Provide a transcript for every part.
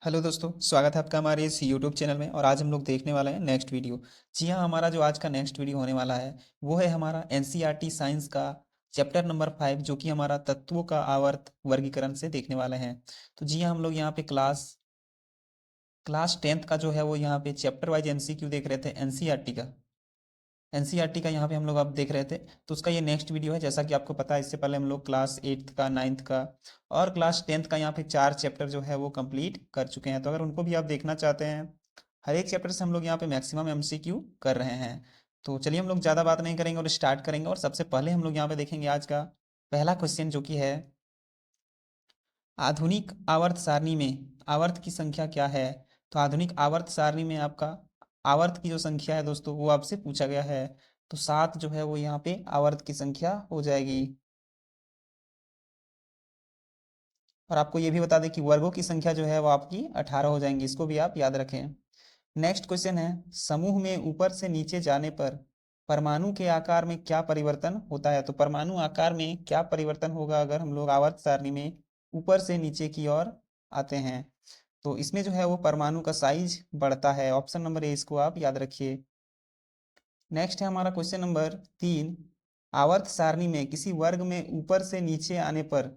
Hello दोस्तों, स्वागत है आपका हमारे इस यूट्यूब चैनल में। और आज हम लोग देखने वाले हैं नेक्स्ट वीडियो। जी हाँ, हमारा जो आज का नेक्स्ट वीडियो होने वाला है वो है हमारा एनसीईआरटी साइंस का चैप्टर नंबर 5, जो कि हमारा तत्वों का आवर्त वर्गीकरण से देखने वाले हैं। तो जी हाँ, हम लोग यहाँ पे क्लास 10th का जो है वो यहाँ पे चैप्टर वाइज एमसीक्यू देख रहे थे एनसीईआरटी का यहाँ पे हम लोग अब देख रहे थे। तो उसका ये नेक्स्ट वीडियो है। जैसा कि आपको पता है, इससे पहले हम लोग क्लास 8th का, 9th का और क्लास 10th का यहाँ पे 4 चैप्टर जो है वो कंप्लीट कर चुके हैं। तो अगर उनको भी आप देखना चाहते हैं, हर एक चैप्टर से हम लोग यहाँ पे मैक्सिमम एमसीक्यू कर रहे हैं। तो चलिए, हम लोग ज़्यादा बात नहीं करेंगे और स्टार्ट करेंगे। और सबसे पहले हम लोग यहाँ पे देखेंगे आज का पहला क्वेश्चन, जो कि है आधुनिक आवर्त सारणी में आवर्त की संख्या क्या है। तो आधुनिक आवर्त सारणी में आपका आवर्त की जो संख्या है दोस्तों, वो आपसे पूछा गया है। तो 7 जो है वो यहाँ पे आवर्त की संख्या हो जाएगी। और आपको ये भी बता दें कि वर्गों की संख्या जो है वो आपकी 18 हो जाएंगी। इसको भी आप याद रखें। नेक्स्ट क्वेश्चन है, समूह में ऊपर से नीचे जाने पर परमाणु के आकार में क्या परिवर्तन होता है। तो परमाणु आकार में क्या परिवर्तन होगा अगर हम लोग आवर्त सारणी में ऊपर से नीचे की ओर आते हैं। तो इसमें जो है वो परमाणु का साइज बढ़ता है। ऑप्शन नंबर ए, इसको आप याद रखिए। नेक्स्ट है हमारा क्वेश्चन नंबर 3, आवर्त सारणी में किसी वर्ग में ऊपर से नीचे आने पर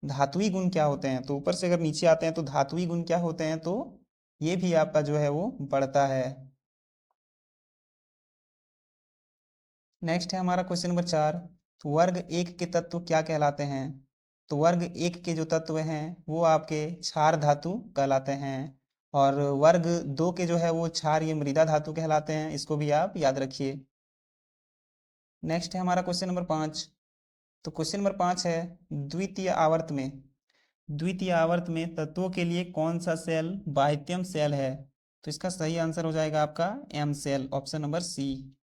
धात्विक गुण क्या होते हैं। तो ऊपर से अगर नीचे आते हैं तो धात्विक गुण क्या होते हैं। तो ये भी आपका जो है वो बढ़ता है। नेक्स्ट है हमारा क्वेश्चन नंबर 4, तो वर्ग एक के तत्व क्या कहलाते हैं। तो वर्ग एक के जो तत्व हैं वो आपके क्षार धातु कहलाते हैं। और वर्ग दो के जो है वो क्षार ये मृदा धातु कहलाते हैं। इसको भी आप याद रखिए। नेक्स्ट है हमारा क्वेश्चन नंबर 5। तो क्वेश्चन नंबर 5 है, द्वितीय आवर्त में द्वितीय आवर्त में तत्वों के लिए कौन सा सेल बाह्यतम सेल है। तो इसका सही आंसर हो जाएगा आपका एम सेल, ऑप्शन नंबर सी।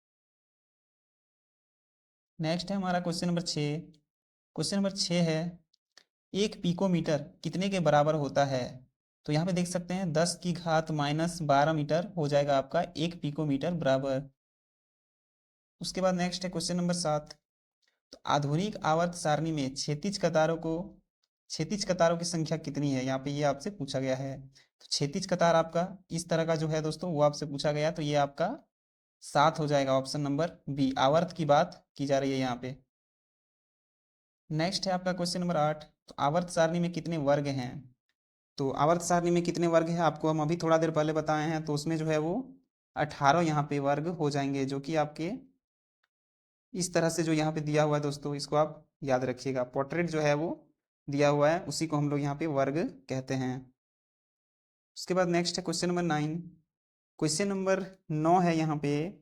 नेक्स्ट है हमारा क्वेश्चन नंबर 6। क्वेश्चन नंबर 6 है, एक पिकोमीटर कितने के बराबर होता है। तो यहाँ पे देख सकते हैं 10⁻⁻12 मीटर हो जाएगा आपका एक पिकोमीटर बराबर। उसके बाद नेक्स्ट है क्वेश्चन नंबर 7। तो आधुनिक आवर्त सारणी में क्षैतिज कतारों की संख्या कितनी है। यहाँ पे ये आपसे पूछा गया है। तो क्षैतिज कतार आपका इस तरह का जो है दोस्तों, वो आपसे पूछा गया। तो ये आपका 7 हो जाएगा, ऑप्शन नंबर बी। आवर्त की बात की जा रही है यहाँ पे। नेक्स्ट है आपका क्वेश्चन नंबर 8। तो आवर्त सारणी में कितने वर्ग हैं। तो आवर्त सारणी में कितने वर्ग हैं आपको हम अभी थोड़ा देर पहले बताए हैं। तो उसमें जो है वो 18 यहाँ पे वर्ग हो जाएंगे, जो कि आपके इस तरह से जो यहाँ पे दिया हुआ है दोस्तों, इसको आप याद रखिएगा। पोर्ट्रेट जो है वो दिया हुआ है, उसी को हम लोग यहाँ पे वर्ग कहते हैं। उसके बाद नेक्स्ट है क्वेश्चन नंबर 9। क्वेश्चन नंबर 9 है यहाँ पे,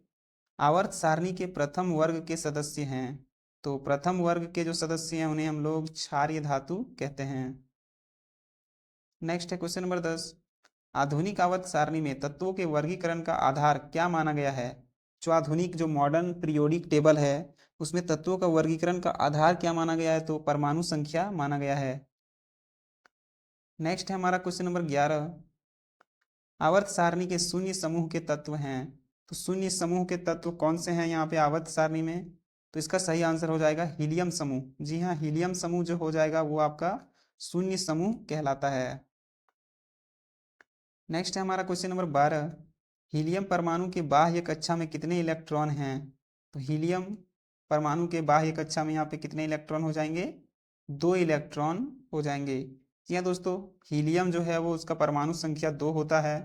आवर्त सारणी के प्रथम वर्ग के सदस्य हैं। तो प्रथम वर्ग के जो सदस्य हैं उन्हें हम लोग क्षारीय धातु कहते हैं। नेक्स्ट है क्वेश्चन नंबर 10, आधुनिक आवर्त सारणी में तत्वों के वर्गीकरण का आधार क्या माना गया है। जो आधुनिक जो मॉडर्न पीरियोडिक टेबल है, उसमें तत्वों का वर्गीकरण का आधार क्या माना गया है। तो परमाणु संख्या माना गया है। नेक्स्ट है हमारा क्वेश्चन नंबर 11, आवर्त सारणी के शून्य समूह के तत्व हैं। तो शून्य समूह के तत्व कौन से हैं यहाँ पे आवर्त सारणी में। तो इसका सही आंसर हो जाएगा हीलियम समूह। जी हाँ, हीलियम समूह जो हो जाएगा वो आपका शून्य समूह कहलाता है। नेक्स्ट है हमारा क्वेश्चन नंबर 12, हीलियम परमाणु के बाह्य कक्षा में कितने इलेक्ट्रॉन हैं। तो हीलियम परमाणु के बाह्य कक्षा में यहाँ पे कितने इलेक्ट्रॉन हो जाएंगे, 2 इलेक्ट्रॉन हो जाएंगे। जी हाँ दोस्तों, हीलियम जो है वो उसका परमाणु संख्या 2 होता है।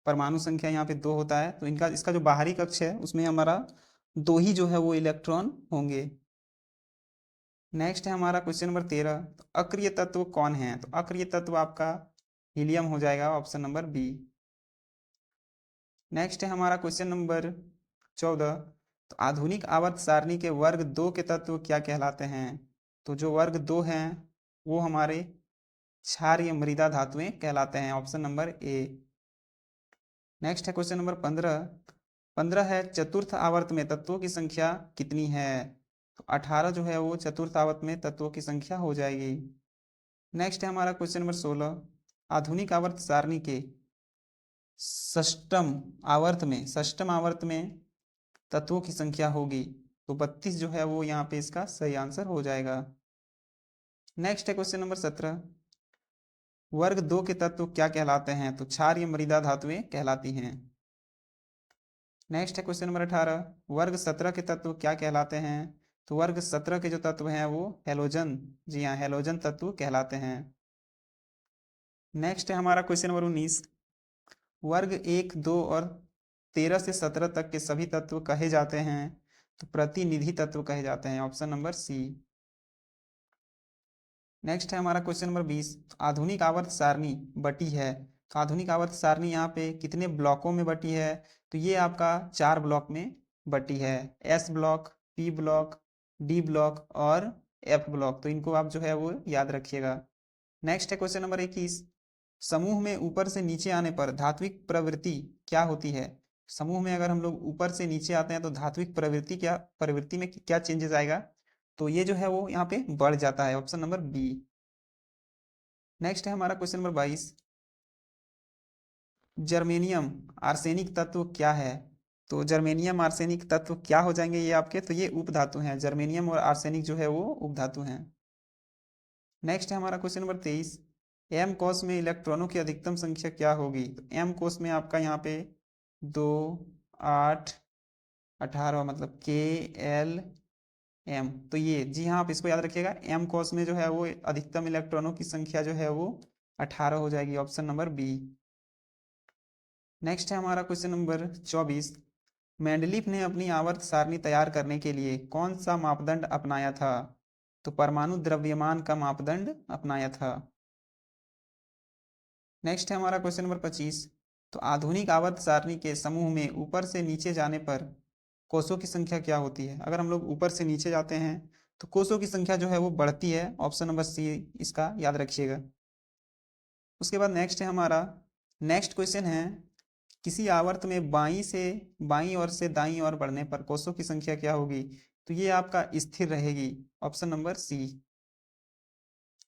परमाणु संख्या यहाँ पे 2 होता है। तो इनका इसका जो बाहरी कक्ष है उसमें हमारा 2 ही जो है वो इलेक्ट्रॉन होंगे। नेक्स्ट है हमारा क्वेश्चन नंबर 13, तो अक्रिय तत्व कौन है। तो अक्रिय तत्व आपका हीलियम हो जाएगा, ऑप्शन नंबर बी। नेक्स्ट है हमारा क्वेश्चन नंबर 14, तो आधुनिक आवर्त सारणी के वर्ग दो के तत्व क्या कहलाते हैं। तो जो वर्ग दो हैं वो हमारे क्षारीय मृदा धातुएं कहलाते हैं, ऑप्शन नंबर ए। नेक्स्ट है क्वेश्चन नंबर 15। 15 है, चतुर्थ आवर्त में तत्वों की संख्या कितनी है। तो 18 जो है वो चतुर्थ आवर्त में तत्वों की संख्या हो जाएगी। नेक्स्ट है हमारा क्वेश्चन नंबर 16, आधुनिक आवर्त सारणी के षष्टम आवर्त में तत्वों की संख्या होगी। तो 32 जो है वो यहाँ पे इसका सही आंसर हो जाएगा। नेक्स्ट है क्वेश्चन नंबर 17, वर्ग 2 के तत्व क्या कहलाते हैं? तो क्षारीय मृदा धातुएं कहलाती हैं। नेक्स्ट है क्वेश्चन नंबर 18, वर्ग 17 के तत्व क्या कहलाते हैं? तो वर्ग 17 के जो तत्व हैं वो हेलोजन, जी हाँ, हेलोजन तत्व कहलाते हैं। नेक्स्ट है हमारा क्वेश्चन नंबर 19, वर्ग 1, 2 और 13 से 17 तक के सभी तत्व कहे जाते हैं? तो प्रतिनिधि तत्व कहे जाते हैं, ऑप्शन नंबर सी। नेक्स्ट है हमारा क्वेश्चन नंबर 20, आधुनिक आवर्त सारणी बटी है। तो आधुनिक आवर्त सारणी यहाँ पे कितने ब्लॉकों में बटी है? तो ये आपका 4 ब्लॉक में बटी है, S block, P block, D block और एफ ब्लॉक। तो इनको आप जो है वो याद रखिएगा। नेक्स्ट है क्वेश्चन नंबर 21, समूह में ऊपर से नीचे आने पर धात्विक प्रवृत्ति क्या होती है? समूह में अगर हम लोग ऊपर से नीचे आते हैं तो धात्विक प्रवृत्ति में क्या चेंजेस आएगा? तो ये जो है वो यहाँ पे बढ़ जाता है, ऑप्शन नंबर बी। नेक्स्ट है हमारा क्वेश्चन नंबर 22, जर्मेनियम आर्सेनिक तत्व क्या है? तो जर्मेनियम आर्सेनिक तत्व क्या हो जाएंगे ये आपके? तो ये उपधातु हैं, जर्मेनियम और आर्सेनिक जो है वो उपधातु हैं। नेक्स्ट है हमारा क्वेश्चन नंबर 23, एम कोश में इलेक्ट्रॉनों की अधिकतम संख्या क्या होगी? तो एम कोश में आपका यहाँ पे 2, 8, 18, मतलब KL M। तो ये, जी हाँ, आप इसको याद रखिएगा, एम कोश में जो है वो अधिकतम इलेक्ट्रॉनों की संख्या जो है वो 18 हो जाएगी, ऑप्शन नंबर बी। नेक्स्ट है हमारा क्वेश्चन नंबर 24, मेंडलीफ ने अपनी आवर्त सारणी तैयार करने के लिए कौन सा मापदंड अपनाया था? तो परमाणु द्रव्यमान का मापदंड अपनाया था। नेक्स्ट है हमारा क्वेश्चन नंबर 25, तो आधुनिक आवर्त सारणी के समूह में ऊपर से नीचे जाने पर कोषों की संख्या क्या होती है? अगर हम लोग ऊपर से नीचे जाते हैं तो कोषों की संख्या जो है वो बढ़ती है, ऑप्शन नंबर सी इसका याद रखिएगा। उसके बाद नेक्स्ट है हमारा, नेक्स्ट क्वेश्चन है, किसी आवर्त में बाईं ओर से दाईं ओर बढ़ने पर कोषों की संख्या क्या होगी? तो ये आपका स्थिर रहेगी, ऑप्शन नंबर सी।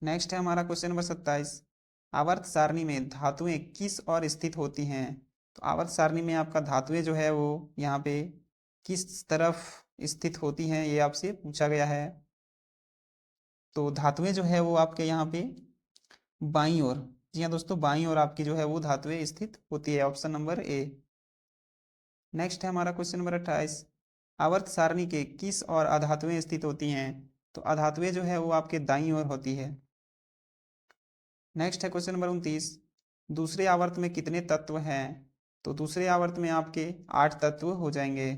नेक्स्ट है हमारा क्वेश्चन नंबर 27, आवर्त सारणी में धातुएं किस ओर स्थित होती हैं? तो आवर्त सारणी में आपका धातुएं जो है वो यहाँ पे किस तरफ स्थित होती हैं, ये आपसे पूछा गया है। तो धातुएं जो है वो आपके यहाँ पे बाईं ओर, जी हाँ दोस्तों, बाईं ओर आपकी जो है वो धातुएं स्थित होती है, ऑप्शन नंबर ए। नेक्स्ट है हमारा क्वेश्चन नंबर 28, आवर्त सारणी के किस और अधातुएं स्थित होती हैं? तो अधातुएं जो है वो आपके दाईं ओर होती है। नेक्स्ट है क्वेश्चन नंबर 29, दूसरे आवर्त में कितने तत्व हैं? तो दूसरे आवर्त में आपके 8 तत्व हो जाएंगे।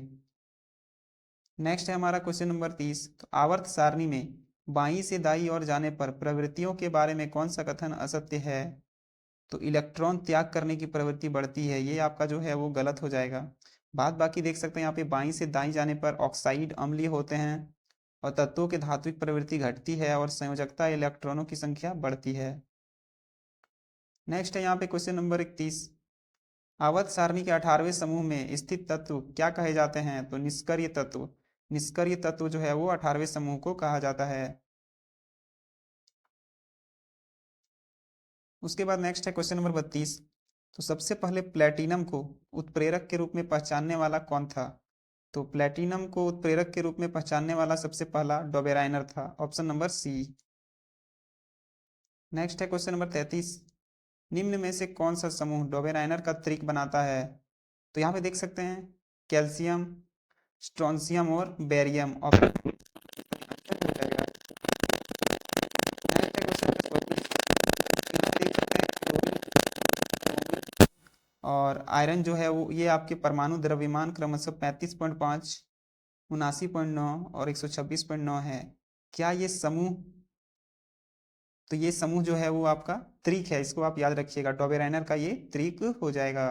नेक्स्ट है हमारा क्वेश्चन नंबर 30, तो आवर्त सारणी में बाईं से दाईं ओर जाने पर प्रवृत्तियों के बारे में कौन सा कथन असत्य है? तो इलेक्ट्रॉन त्याग करने की प्रवृत्ति बढ़ती है, ये आपका जो है वो गलत हो जाएगा। बात बाकी देख सकते हैं यहाँ पे, बाईं से दाईं जाने पर ऑक्साइड अम्लीय होते हैं और तत्वों के धात्विक प्रवृत्ति घटती है और संयोजकता इलेक्ट्रॉनों की संख्या बढ़ती है। नेक्स्ट है यहाँ पे क्वेश्चन नंबर 31, आवर्त सारणी के 18वें समूह में स्थित तत्व क्या कहे जाते हैं? तो निष्क्रिय तत्व, निष्क्रिय तत्व जो है वो 18वें समूह को कहा जाता है। उसके बाद नेक्स्ट है क्वेश्चन नंबर 32, तो सबसे पहले प्लेटिनम को उत्प्रेरक के रूप में पहचानने वाला कौन था? तो प्लेटिनम को उत्प्रेरक के रूप में पहचानने वाला सबसे पहला डोबेराइनर था, ऑप्शन नंबर सी। नेक्स्ट है क्वेश्चन नंबर 33, निम्न में से कौन सा समूह डोबेराइनर का त्रिक बनाता है? तो यहाँ पे देख सकते हैं, कैल्शियम, स्ट्रोंशियम और बेरियम, ऑप्शन हो जाएगा। नेक्स्ट है क्वेश्चन नंबर 34, यहाँ देख सकते हैं क्लोरीन और आयरन जो है वो, ये आपके परमाणु द्रव्यमान क्रमशः 35.5, 79.9 और 126.9 है। क्या ये समूह, तो ये समूह जो है वो आपका त्रिक है, इसको आप याद रखिएगा, डोबेराइनर का ये त्रिक हो जाएगा।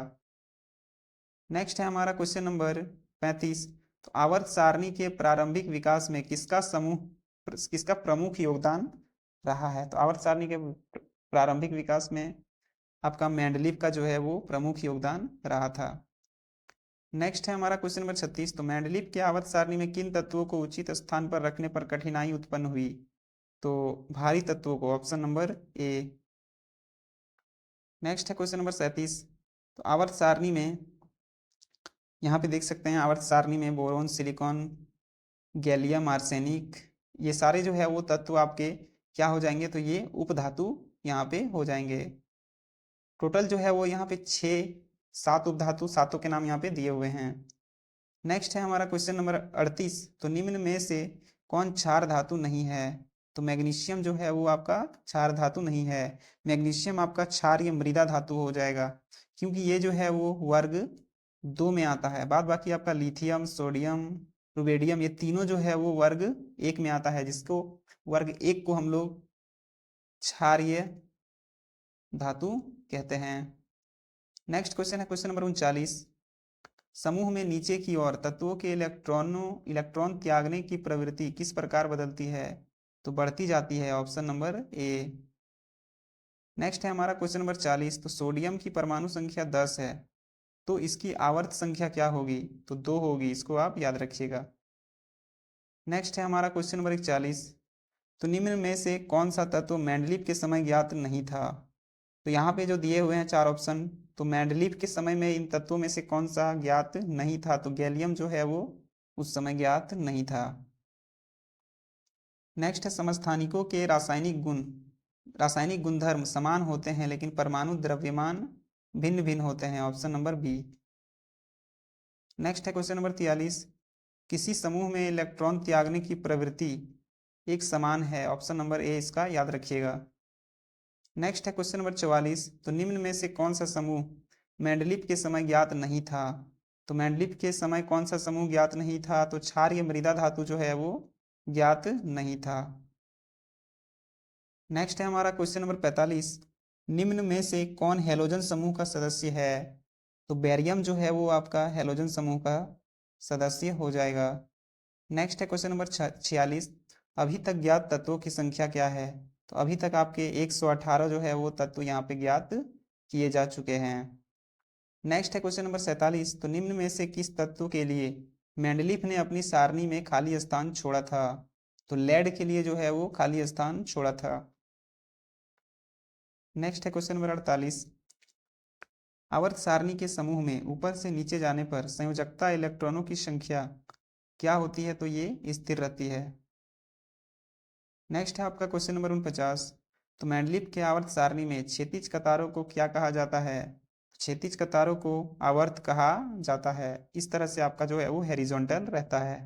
नेक्स्ट है हमारा क्वेश्चन नंबर 35, तो आवर्त सारणी के प्रारंभिक विकास में किसका प्रमुख योगदान रहा है? तो आवर्त सारणी के प्रारंभिक विकास में आपका मेंडलीव का जो है वो प्रमुख योगदान रहा था। नेक्स्ट है हमारा क्वेश्चन नंबर 36, तो मेंडलीव के आवर्त सारणी में किन तत्वों को उचित स्थान पर रखने पर कठिनाई उत्पन्न हुई? तो भारी तत्वों को, ऑप्शन नंबर ए। नेक्स्ट है क्वेश्चन नंबर 37, तो आवर्त सारणी में यहाँ पे देख सकते हैं, आवर्त सारणी में बोरोन, सिलिकॉन, गैलियम आर्सेनिक, ये सारे जो है वो तत्व आपके क्या हो जाएंगे? तो ये उपधातु यहाँ पे हो जाएंगे। टोटल जो है वो यहाँ पे 7 उपधातु, सातों के नाम यहाँ पे दिए हुए हैं। नेक्स्ट है हमारा क्वेश्चन नंबर 38। तो निम्न में से कौन क्षार धातु नहीं है? तो मैग्नीशियम जो है वो आपका क्षार धातु नहीं है। मैग्नीशियम आपका क्षारीय मृदा धातु हो जाएगा, क्योंकि ये जो है वो वर्ग 2 में आता है। बाद बाकी आपका लिथियम, सोडियम, रुबेडियम, ये तीनों जो है वो वर्ग 1 में आता है, जिसको वर्ग 1 को हम लोग क्षारीय धातु कहते हैं। नेक्स्ट क्वेश्चन है क्वेश्चन नंबर 39। समूह में नीचे की ओर तत्वों के इलेक्ट्रॉन त्यागने की प्रवृत्ति किस प्रकार बदलती है? तो बढ़ती जाती है, ऑप्शन नंबर ए। नेक्स्ट है हमारा क्वेश्चन नंबर 40। तो सोडियम की परमाणु संख्या 10 है, तो इसकी आवर्त संख्या क्या होगी? तो 2 होगी, इसको आप याद रखिएगा। नेक्स्ट है हमारा क्वेश्चन नंबर 41। तो निम्न में से कौन सा तत्व मेंडलीव के समय ज्ञात नहीं था? तो यहाँ पे जो दिए हुए हैं 4 ऑप्शन, तो मेंडलीव के समय में इन तत्वों में से कौन सा ज्ञात नहीं था? तो गैलियम जो है वो उस समय ज्ञात नहीं था। नेक्स्ट है समस्थानिकों के रासायनिक गुणधर्म समान होते हैं, लेकिन परमाणु द्रव्यमान भिन्न भिन्न होते हैं, ऑप्शन नंबर बी। नेक्स्ट है क्वेश्चन नंबर 43। किसी समूह में इलेक्ट्रॉन त्यागने की प्रवृत्ति एक समान है, ऑप्शन नंबर ए इसका याद रखिएगा। नेक्स्ट है क्वेश्चन नंबर 44। तो निम्न में से कौन सा समूह मेंडलीव के समय ज्ञात नहीं था? तो मेंडलीव के समय कौन सा समूह ज्ञात नहीं था? तो क्षारीय मृदा धातु जो है वो ज्ञात नहीं था। नेक्स्ट है हमारा क्वेश्चन नंबर 45। निम्न में से कौन हैलोजन समूह का सदस्य है? तो बेरियम जो है वो आपका हैलोजन समूह का सदस्य हो जाएगा। नेक्स्ट है क्वेश्चन नंबर 46। अभी तक ज्ञात तत्वों की संख्या क्या है? तो अभी तक आपके 118 जो है वो तत्व यहाँ पे ज्ञात किए जा चुके हैं। नेक्स्ट है क्वेश्चन नंबर 47। तो निम्न में से किस तत्व के लिए मेंडलीफ ने अपनी सारणी में खाली स्थान छोड़ा था? तो लेड के लिए जो है वो खाली स्थान छोड़ा था। नेक्स्ट है क्वेश्चन नंबर 48। आवर्त सारणी के समूह में ऊपर से नीचे जाने पर संयोजकता इलेक्ट्रॉनों की संख्या क्या होती है? तो ये स्थिर रहती है। नेक्स्ट है आपका क्वेश्चन नंबर 49। तो मेंडलीफ के आवर्त सारणी में क्षैतिज कतारों को क्या कहा जाता है? क्षैतिज कतारों को आवर्त कहा जाता है। इस तरह से आपका जो है वो हॉरिजॉन्टल रहता है।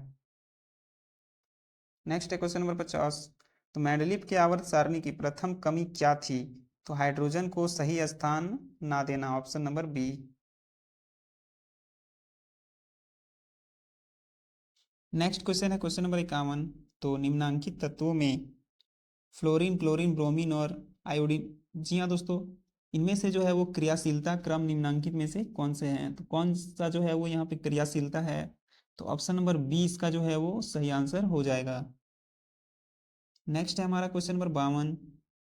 नेक्स्ट है क्वेश्चन नंबर 50। तो मेंडलीफ के आवर्त सारणी की प्रथम कमी क्या थी? तो हाइड्रोजन को सही स्थान ना देना, option number B. Next question है क्वेश्चन नंबर 51। तो निम्नांकित तत्वों में फ्लोरीन, क्लोरीन, ब्रोमीन और आयोडीन, जी हाँ दोस्तों, इनमें से जो है वो क्रियाशीलता क्रम निम्नांकित में से कौन से हैं? तो कौन सा जो है वो यहाँ पे क्रियाशीलता है? तो ऑप्शन नंबर बी इसका जो है वो सही आंसर हो जाएगा। नेक्स्ट है हमारा क्वेश्चन नंबर 52।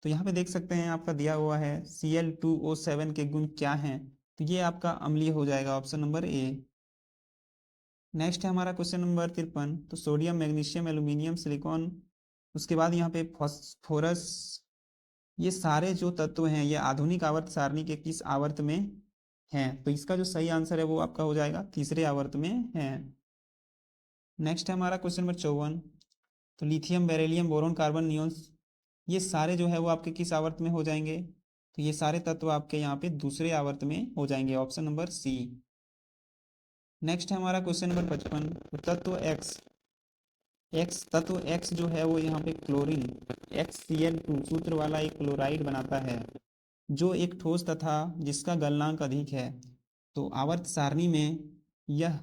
तो यहाँ पे देख सकते हैं आपका दिया हुआ है Cl2O7 के गुण क्या हैं? तो ये आपका अम्लीय हो जाएगा, ऑप्शन नंबर ए। नेक्स्ट है हमारा क्वेश्चन नंबर 53। तो सोडियम, मैग्नीशियम, एल्यूमिनियम, सिलिकॉन, उसके बाद यहाँ पे फॉस्फोरस, ये सारे जो तत्व हैं ये आधुनिक आवर्त सारणी के किस आवर्त में हैं? तो इसका जो सही आंसर है वो आपका हो जाएगा तीसरे आवर्त में है। नेक्स्ट है हमारा क्वेश्चन नंबर 54। तो lithium, beryllium, boron, carbon, neon, ये सारे जो है वो आपके किस आवर्त में हो जाएंगे? तो ये सारे तत्व आपके यहाँ पे दूसरे आवर्त में हो जाएंगे, ऑप्शन नंबर सी। नेक्स्ट है हमारा क्वेश्चन नंबर 55। तो तत्व एक्स जो है वो यहाँ पे क्लोरीन XCl2 सूत्र वाला एक क्लोराइड बनाता है, जो एक ठोस तथा जिसका गलनांक अधिक है। तो आवर्त सारणी में यह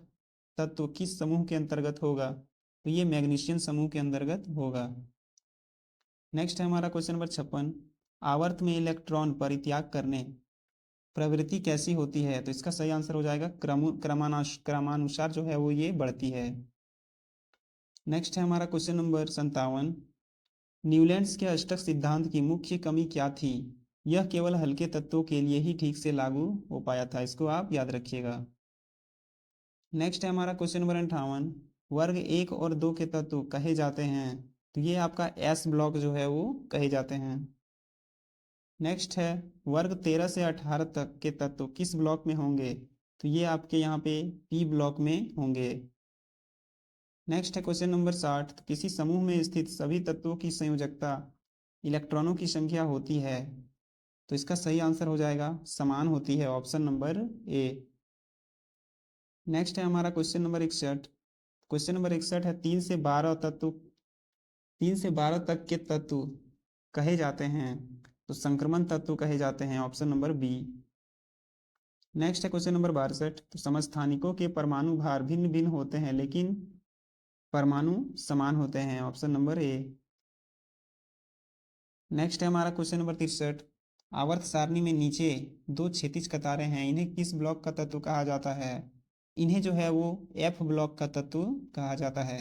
तत्व किस समूह के अंतर्गत होगा? तो ये मैग्नीशियम समूह के अंतर्गत होगा। नेक्स्ट है हमारा क्वेश्चन नंबर 56। आवर्त में इलेक्ट्रॉन परित्याग करने प्रवृत्ति कैसी होती है? तो इसका सही आंसर हो जाएगा क्रमानुसार जो है वो ये बढ़ती है। नेक्स्ट है हमारा क्वेश्चन नंबर 57। न्यूलैंड्स के अष्टक सिद्धांत की मुख्य कमी क्या थी? यह केवल हल्के तत्वों के लिए ही ठीक से लागू हो पाया था, इसको आप याद रखिएगा। नेक्स्ट है हमारा क्वेश्चन नंबर 58। वर्ग 1 और 2 के तत्व कहे जाते हैं? तो ये आपका एस ब्लॉक जो है वो कहे जाते हैं। नेक्स्ट है वर्ग 13 से 18 तक के तत्व किस ब्लॉक में होंगे? तो ये आपके यहाँ पे पी ब्लॉक में होंगे। नेक्स्ट है क्वेश्चन नंबर 60। तो किसी समूह में स्थित सभी तत्वों की संयोजकता इलेक्ट्रॉनों की संख्या होती है? तो इसका सही आंसर हो जाएगा समान होती है, ऑप्शन नंबर ए। नेक्स्ट है हमारा क्वेश्चन नंबर 61। क्वेश्चन नंबर 61 है 3 से 12 तक के तत्व कहे जाते हैं, तो संक्रमण तत्व कहे जाते हैं, ऑप्शन नंबर बी। नेक्स्ट है क्वेश्चन नंबर 62। तो समस्थानिकों के परमाणु भार भिन्न भिन्न होते हैं लेकिन परमाणु समान होते हैं, ऑप्शन नंबर ए। नेक्स्ट है हमारा क्वेश्चन नंबर 63। आवर्त सारणी में नीचे 2 क्षैतिज कतारें हैं, इन्हें किस ब्लॉक का तत्व कहा जाता है? इन्हें जो है वो एफ ब्लॉक का तत्व कहा जाता है।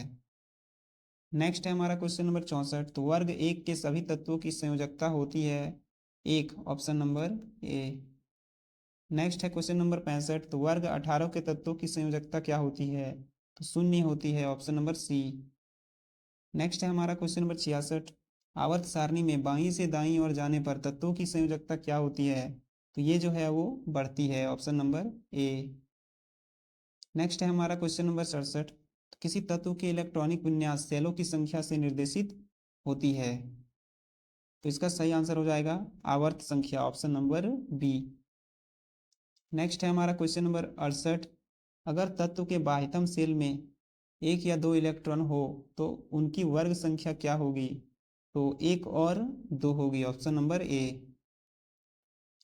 नेक्स्ट है हमारा क्वेश्चन नंबर 64। तो वर्ग एक के सभी तत्वों की संयोजकता होती है एक, ऑप्शन नंबर ए। नेक्स्ट है क्वेश्चन नंबर 65। तो वर्ग 18 के तत्वों की संयोजकता क्या होती है? तो शून्य होती है, ऑप्शन नंबर सी। नेक्स्ट है हमारा क्वेश्चन नंबर 66। आवर्त सारणी में बाईं से दाईं ओर जाने पर तत्वों की संयोजकता क्या होती है? तो ये जो है वो बढ़ती है, ऑप्शन नंबर ए। नेक्स्ट है हमारा क्वेश्चन नंबर 67। तो किसी तत्व के इलेक्ट्रॉनिक विन्यास सेलों की संख्या से निर्देशित होती है, तो इसका सही आंसर हो जाएगा आवर्त संख्या, ऑप्शन नंबर बी। नेक्स्ट है हमारा क्वेश्चन नंबर 68। अगर तत्व के बाह्यतम सेल में 1 या 2 इलेक्ट्रॉन हो तो उनकी वर्ग संख्या क्या होगी? तो 1 और 2 होगी, ऑप्शन नंबर ए।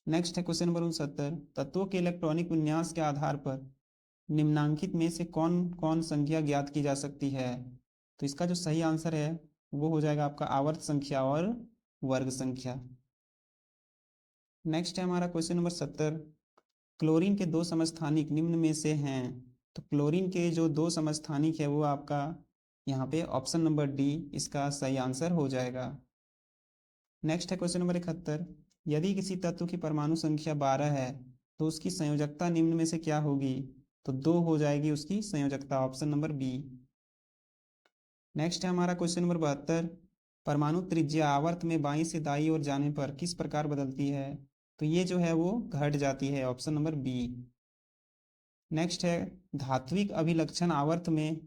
नेक्स्ट है क्वेश्चन नंबर 69। तत्वों के इलेक्ट्रॉनिक विन्यास के आधार पर निम्नांकित में से कौन कौन संख्या ज्ञात की जा सकती है? तो इसका जो सही आंसर है वो हो जाएगा आपका आवर्त संख्या और वर्ग संख्या। नेक्स्ट है हमारा क्वेश्चन नंबर 70। क्लोरीन के 2 समस्थानिक निम्न में से हैं, तो क्लोरीन के जो 2 समस्थानिक है वो आपका यहाँ पे ऑप्शन नंबर डी इसका सही आंसर हो जाएगा। नेक्स्ट है क्वेश्चन नंबर 71। यदि किसी तत्व की परमाणु संख्या 12 है तो उसकी संयोजकता निम्न में से क्या होगी? तो 2 हो जाएगी उसकी संयोजकता, ऑप्शन नंबर बी। नेक्स्ट है हमारा क्वेश्चन नंबर 72। परमाणु त्रिज्या आवर्त में बाईं से दाईं ओर जाने पर किस प्रकार बदलती है? तो ये जो है वो घट जाती है, ऑप्शन नंबर बी। नेक्स्ट है धात्विक अभिलक्षण आवर्त में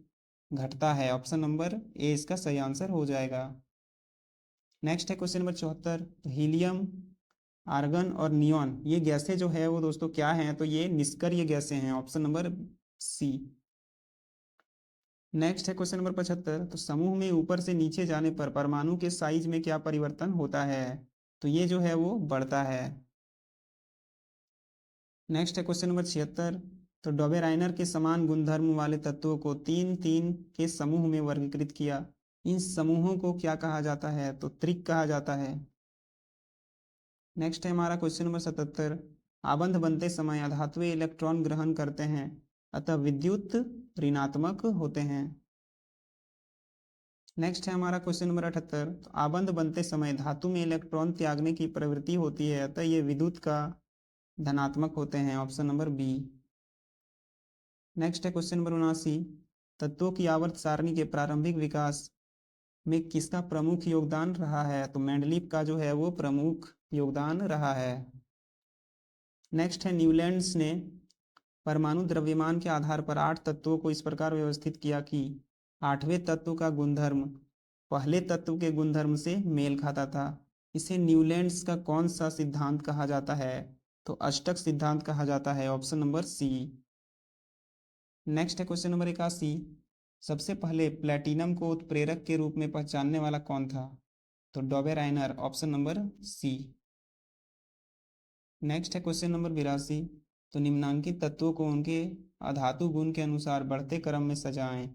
घटता है, ऑप्शन नंबर ए इसका सही आंसर हो जाएगा। नेक्स्ट है क्वेश्चन नंबर 74। तो हीलियम, आर्गन और नियॉन ये गैसें जो है वो दोस्तों क्या हैं? तो ये निष्क्रिय गैसें हैं, ऑप्शन नंबर सी। नेक्स्ट है क्वेश्चन नंबर 75। तो समूह में ऊपर से नीचे जाने पर परमाणु के साइज में क्या परिवर्तन होता है? तो ये जो है वो बढ़ता है। नेक्स्ट है क्वेश्चन नंबर 76। तो डोबेराइनर के समान गुणधर्म वाले तत्वों को 3 3 के समूह में वर्गीकृत किया, इन समूहों को क्या कहा जाता है? तो त्रिक कहा जाता है। नेक्स्ट है हमारा क्वेश्चन नंबर 77। आबंध बनते समय अधातुएं इलेक्ट्रॉन ग्रहण करते हैं अतः विद्युत ऋणात्मक होते हैं। नेक्स्ट है हमारा क्वेश्चन नंबर 78। तो आबंध बनते समय धातु में इलेक्ट्रॉन त्यागने की प्रवृत्ति होती है अतः ये विद्युत का धनात्मक होते हैं, ऑप्शन नंबर बी। नेक्स्ट है क्वेश्चन नंबर 79। तत्वों की आवर्त सारणी के प्रारंभिक विकास में किसका प्रमुख योगदान रहा है? तो मेंडलीव का जो है वो प्रमुख योगदान रहा है। नेक्स्ट है न्यूलैंड्स ने परमाणु द्रव्यमान के आधार पर 8 तत्वों को इस प्रकार व्यवस्थित किया कि 8वें तत्व का गुणधर्म पहले तत्व के गुणधर्म से मेल खाता था। इसे न्यूलैंड्स का कौन सा सिद्धांत कहा जाता है? तो अष्टक सिद्धांत कहा जाता है, ऑप्शन नंबर सी। नेक्स्ट है क्वेश्चन नंबर 81। सबसे पहले प्लेटिनम को उत्प्रेरक के रूप में पहचानने वाला कौन था? तो Dobereiner, option number C. Next है क्वेश्चन नंबर 82। तो निम्नांकित तत्वों को उनके अधातु गुण के अनुसार बढ़ते क्रम में सजाएं,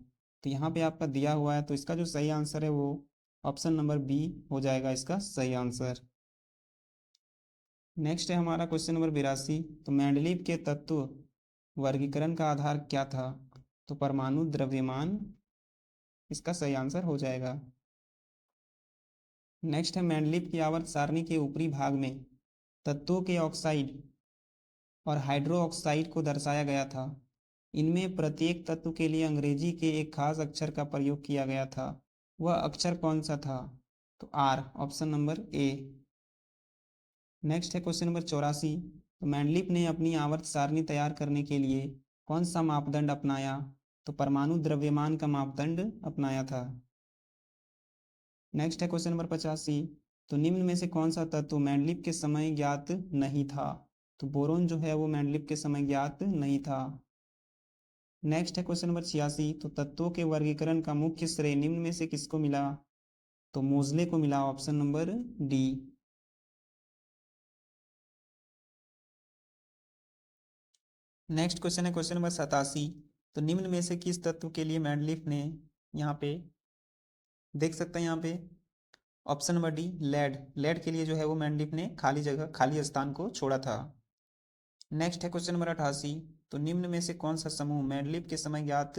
तो यहाँ पे आपका दिया हुआ है, तो इसका जो सही आंसर है वो ऑप्शन नंबर बी हो जाएगा इसका सही आंसर। नेक्स्ट है हमारा क्वेश्चन नंबर 82। तो मेंडलीव के तत्व वर्गीकरण का आधार क्या था? तो परमाणु द्रव्यमान इसका सही आंसर हो जाएगा। नेक्स्ट है मेंडलीव की आवर्त सारणी के ऊपरी भाग में तत्वों के ऑक्साइड और हाइड्रो ऑक्साइड को दर्शाया गया था, इनमें प्रत्येक तत्व के लिए अंग्रेजी के एक खास अक्षर का प्रयोग किया गया था, वह अक्षर कौन सा था? तो R, option number A. Next है क्वेश्चन नंबर 84। तो मेंडलीव ने अपनी आवर्त सारणी तैयार करने के लिए कौन सा मापदंड अपनाया? तो परमाणु द्रव्यमान का मापदंड अपनाया था। नेक्स्ट है क्वेश्चन नंबर 85। तो निम्न में से कौन सा तत्व मेंडलीव के समय ज्ञात नहीं था? तो बोरोन जो है वो मेंडलीव के समय ज्ञात नहीं था। नेक्स्ट है क्वेश्चन नंबर 86। तो तत्वों के वर्गीकरण का मुख्य श्रेय निम्न में से किसको मिला? तो मोजले को मिला, option number D. Next question है क्वेश्चन नंबर 87। तो निम्न में से किस तत्व के लिए मेंडलीव ने यहाँ पे देख सकते हैं, यहाँ पे option number D lead, lead के लिए जो है वो मेंडलीव ने खाली जगह, खाली स्थान को छोड़ा था। नेक्स्ट है क्वेश्चन नंबर 88। तो निम्न में से कौन सा समूह मेंडलीव के समय ज्ञात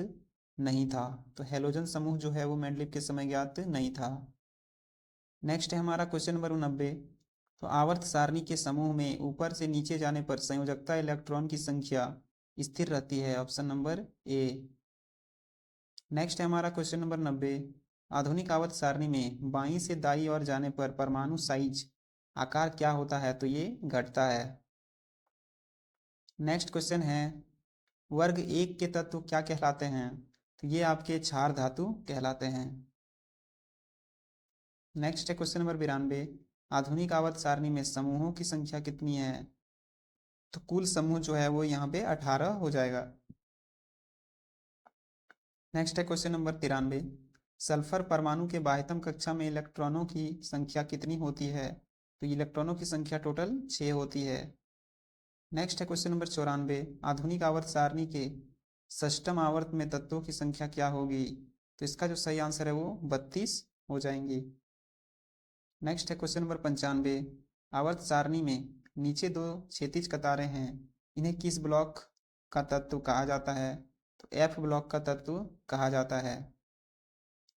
नहीं था? तो हेलोजन समूह जो है वो मेंडलीव के समय ज्ञात नहीं था। नेक्स्ट है हमारा क्वेश्चन नंबर 90। तो आवर्त सारणी के समूह में ऊपर से नीचे जाने पर संयोजकता इलेक्ट्रॉन की संख्या स्थिर रहती है, ऑप्शन नंबर ए। नेक्स्ट है हमारा क्वेश्चन नंबर 90। आधुनिक आवर्त सारणी में बाईं से दाईं ओर जाने पर परमाणु साइज आकार क्या होता है? तो ये घटता है। नेक्स्ट क्वेश्चन है वर्ग एक के तत्व क्या कहलाते हैं? तो ये आपके क्षार धातु कहलाते हैं। नेक्स्ट है क्वेश्चन नंबर 92। आधुनिक आवर्त सारणी में समूहों की संख्या कितनी है? तो कुल समूह जो है वो यहाँ पे 18 हो जाएगा। नेक्स्ट है क्वेश्चन नंबर 93। सल्फर परमाणु के बाह्यतम कक्षा में इलेक्ट्रॉनों की संख्या कितनी होती है? तो इलेक्ट्रॉनों की संख्या टोटल 6 होती है। नेक्स्ट है क्वेश्चन नंबर 94। आधुनिक आवर्त सारणी के षष्ठम आवर्त में तत्वों की संख्या क्या होगी? तो इसका जो सही आंसर है वो 32 हो जाएंगी। नेक्स्ट है क्वेश्चन नंबर 95। आवर्त सारणी में नीचे दो क्षैतिज कतारें हैं, इन्हें किस ब्लॉक का तत्व कहा जाता है? तो एफ ब्लॉक का तत्व कहा जाता है।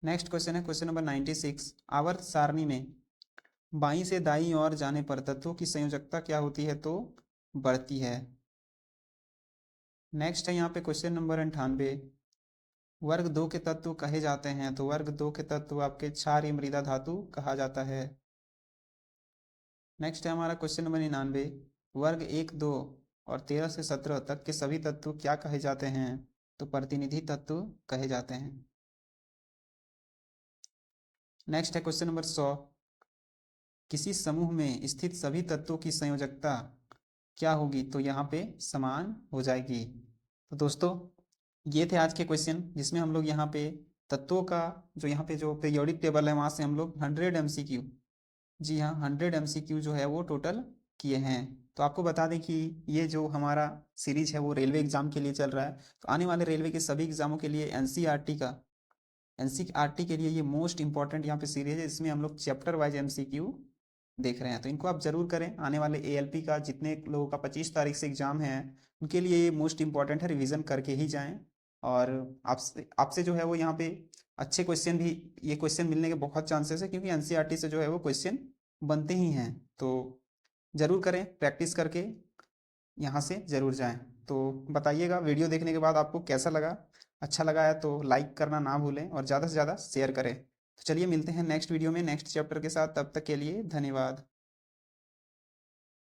नेक्स्ट क्वेश्चन है क्वेश्चन नंबर 96। आवर्त सारणी में बाईं से दाईं ओर जाने पर तत्वों की संयोजकता क्या होती है? तो बढ़ती है। नेक्स्ट है यहाँ पे क्वेश्चन नंबर 98। वर्ग दो के तत्व कहे जाते हैं? तो वर्ग दो के तत्व आपके क्षारीय मृदा धातु कहा जाता है। नेक्स्ट है हमारा क्वेश्चन नंबर 99। वर्ग एक, दो और 13 से 17 तक के सभी तत्व क्या कहे जाते हैं? तो प्रतिनिधि तत्व कहे जाते हैं। नेक्स्ट है क्वेश्चन नंबर 100। किसी समूह में स्थित सभी तत्वों की संयोजकता क्या होगी? तो यहाँ पे समान हो जाएगी। तो दोस्तों ये थे आज के क्वेश्चन, जिसमें हम लोग यहाँ पे तत्वों का जो यहाँ पे जो पीरियोडिक टेबल है वहाँ से हम लोग 100 MCQ, जी हाँ 100 MCQ जो है वो टोटल किए हैं। तो आपको बता दें कि ये जो हमारा सीरीज है वो रेलवे एग्जाम के लिए चल रहा है। तो आने वाले रेलवे के सभी एग्जामों के लिए एनसीईआरटी के लिए ये मोस्ट इंपॉर्टेंट यहाँ पे सीरीज है। इसमें हम लोग चैप्टर वाइज MCQ देख रहे हैं, तो इनको आप जरूर करें। आने वाले ALP का जितने लोगों का 25 तारीख से एग्जाम है उनके लिए ये मोस्ट इंपॉर्टेंट है, रिवीजन करके ही जाएं। और आपसे आपसे जो है वो यहाँ पे अच्छे क्वेश्चन भी, ये क्वेश्चन मिलने के बहुत चांसेस है, क्योंकि एनसीईआरटी से जो है वो क्वेश्चन बनते ही हैं। तो ज़रूर करें, प्रैक्टिस करके यहाँ से ज़रूर जाएं। तो बताइएगा वीडियो देखने के बाद आपको कैसा लगा। अच्छा लगा है तो लाइक करना ना भूलें और ज़्यादा से ज़्यादा शेयर करें। तो चलिए मिलते हैं नेक्स्ट वीडियो में नेक्स्ट चैप्टर के साथ, तब तक के लिए धन्यवाद।